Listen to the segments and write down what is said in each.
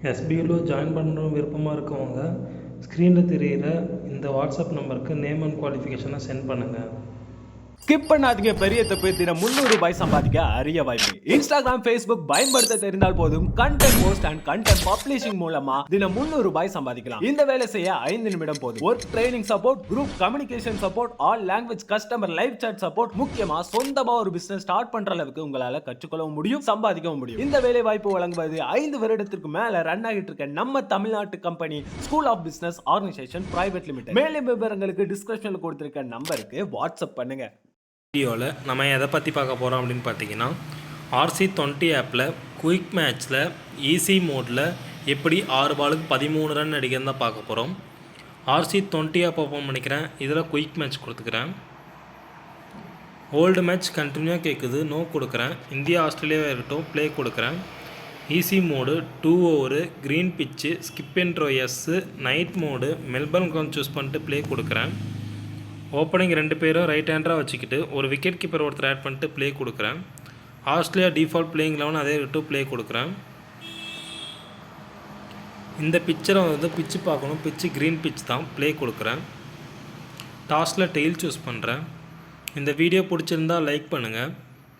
எஸ்பியூவில் join பண்ணணும் விருப்பமாக இருக்கவங்க ஸ்க்ரீனில் தெரிகிற இந்த வாட்ஸ்அப் நம்பருக்கு நேம் அண்ட் குவாலிஃபிகேஷனை சென்ட் பண்ணுங்கள். ஸ்கிப் பண்ணாதீங்க, பெரிய தப்பு. தினம் 300 ரூபாய் சம்பாதிக்க அரிய வாய்ப்பு. இன்ஸ்டாகிராம், ஃபேஸ்புக் பயன்படுத்த தெரிந்தால் போதும் content post and content publishing மூலமா தினம் 300 ரூபாய் சம்பாதிக்கலாம். இந்த வேலை செய்ய 5 நிமிடம் போதும். Work training support, group communication support, all language customer live chat support, முக்கியமா சொந்தமா ஒரு பிசினஸ் ஸ்டார்ட் பண்ற அளவுக்கு உங்களால கற்றுக்கொள்ளவும் முடியும், சம்பாதிக்கவும் முடியும். இந்த வேலை வாய்ப்பு வழங்குவது 5 வருடத்திற்கு மேல ரன் ஆகிட்டு இருக்க நம்ம தமிழ்நாட்டு company school of business organisation private limited. மேலும் விவரங்களுக்கு டிஸ்கிரிப்ஷன்ல கொடுத்திருக்க நம்பருக்கு வாட்ஸ்அப் பண்ணுங்க. வீடியோவில் நம்ம எதை பற்றி பார்க்க போகிறோம் அப்படின்னு பார்த்தீங்கன்னா, RC20 ஆப்பில் குயிக் மேட்ச்சில் ஈஸி மோடில் எப்படி 6 பாலுக்கு 13 ரன் அடிக்கிறது தான் பார்க்க போகிறோம். RC20 ஆப் ஓப்பன் பண்ணிக்கிறேன். இதில் குயிக் மேட்ச் கொடுத்துக்கிறேன். ஓல்டு மேட்ச் கண்டினியூவாக கேட்குது, நோ கொடுக்குறேன். இந்தியா ஆஸ்திரேலியாவாக இருக்கட்டும், ப்ளே கொடுக்குறேன். ஈஸி மோடு 2 ஓவரு, க்ரீன் பிச்சு, skip and throw S, night mode, Melbourne ground choose பண்ணிட்டு ப்ளே கொடுக்குறேன். ஓப்பனிங் 2 பேரும் ரைட் ஹேண்டராக வச்சுக்கிட்டு ஒரு விக்கெட் கீப்பர் ஒருத்தர் ஆட் பண்ணிட்டு ப்ளே கொடுக்குறேன். ஆஸ்திரேலியா டிஃபால்ட் பிளேயிங் 11 அதே விட்டு ப்ளே கொடுக்குறேன். இந்த பிச்சரை பிச்சு பார்க்கணும், பிச்சு க்ரீன் பிச் தான், ப்ளே கொடுக்குறேன். டாஸில் டெயில் சூஸ் பண்ணுறேன். இந்த வீடியோ பிடிச்சிருந்தால் லைக் பண்ணுங்கள்,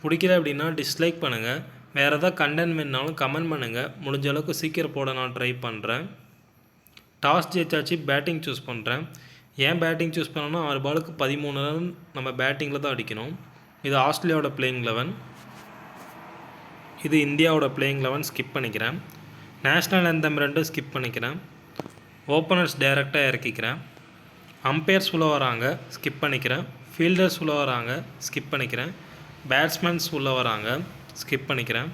பிடிக்கல அப்படின்னா டிஸ்லைக் பண்ணுங்கள். வேறு எதாவது கண்டென்ட் வேணுனாலும் கமெண்ட் பண்ணுங்கள். முடிஞ்ச அளவுக்கு சீக்கிரம் போட நான் ட்ரை பண்ணுறேன். டாஸ் ஜெயிச்சாச்சு, பேட்டிங் சூஸ் பண்ணுறேன். ஏன் பேட்டிங் சூஸ் பண்ணோன்னா 6 பாலுக்கு 13 ரன் நம்ம பேட்டிங்கில் தான் அடிக்கணும். இது ஆஸ்திரேலியாவோட பிளேயிங் 11, இது இந்தியாவோட பிளேயிங் 11. ஸ்கிப் பண்ணிக்கிறேன். நேஷ்னல் ஆந்தம் 2 ஸ்கிப் பண்ணிக்கிறேன். ஓப்பனர்ஸ் டைரெக்டாக இறக்கிக்கிறேன். அம்பையர்ஸ் உள்ளே வராங்க, ஸ்கிப் பண்ணிக்கிறேன். ஃபீல்டர்ஸ் உள்ளே வராங்க, ஸ்கிப் பண்ணிக்கிறேன். பேட்ஸ்மேன்ஸ் உள்ளே வராங்க, ஸ்கிப் பண்ணிக்கிறேன்.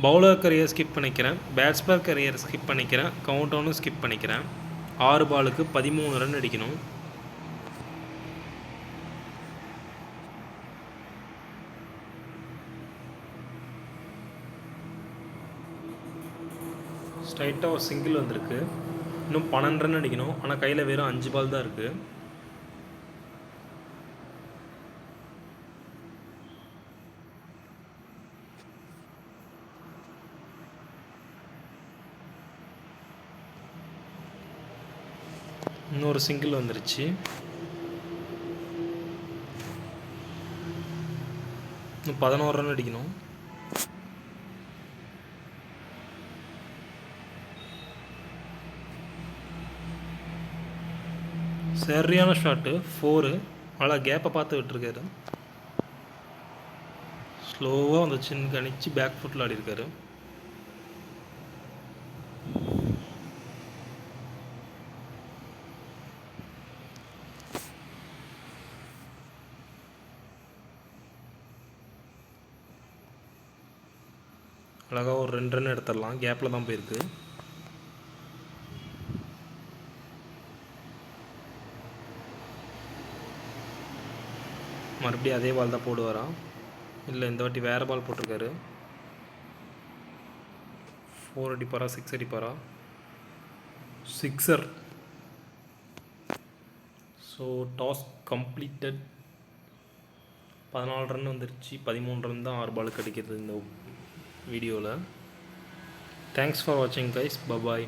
பவுலர் கரியர் ஸ்கிப் பண்ணிக்கிறேன். பேட்ஸ்மேன் கரியர் ஸ்கிப் பண்ணிக்கிறேன். கவுண்ட் டவுனும் ஸ்கிப் பண்ணிக்கிறேன். 6 பாலுக்கு 13 ரன் அடிக்கணும். ஸ்ட்ரைட்டாக ஒரு சிங்கிள் வந்திருக்கு. இன்னும் 12 ரன் அடிக்கணும். ஆனால் கையில் வெறும் 5 பால் தான் இருக்குது. இன்னொரு சிங்கிள் வந்துருச்சு. இன்னும் 11 ரன் அடிக்கணும். சரியான ஷாட்டு, 4. நல்லா கேப்பை பார்த்து விட்டுருக்காரு. ஸ்லோவாக வந்துச்சுன்னு கணிச்சு பேக் ஃபுட்டில் ஆடிருக்காரு. அழகாக ஒரு 2 ரன் எடுத்துடலாம். கேப்பில் தான் போயிருக்கு. மறுபடியும் அதே பால் தான் போடுவாரா? இல்லை, இந்த வாட்டி வேறு பால் போட்டிருக்காரு. 4 அடிப்பாரா, 6 அடிப்பாரா? Sixer. So toss completed. 14 run வந்துருச்சு. 13 ரன் தான் 6 பாலுக்கு அடிக்கிறது இந்த வீடியோவில். தேங்க்ஸ் ஃபார் வாட்சிங் கைஸ். பபாய்.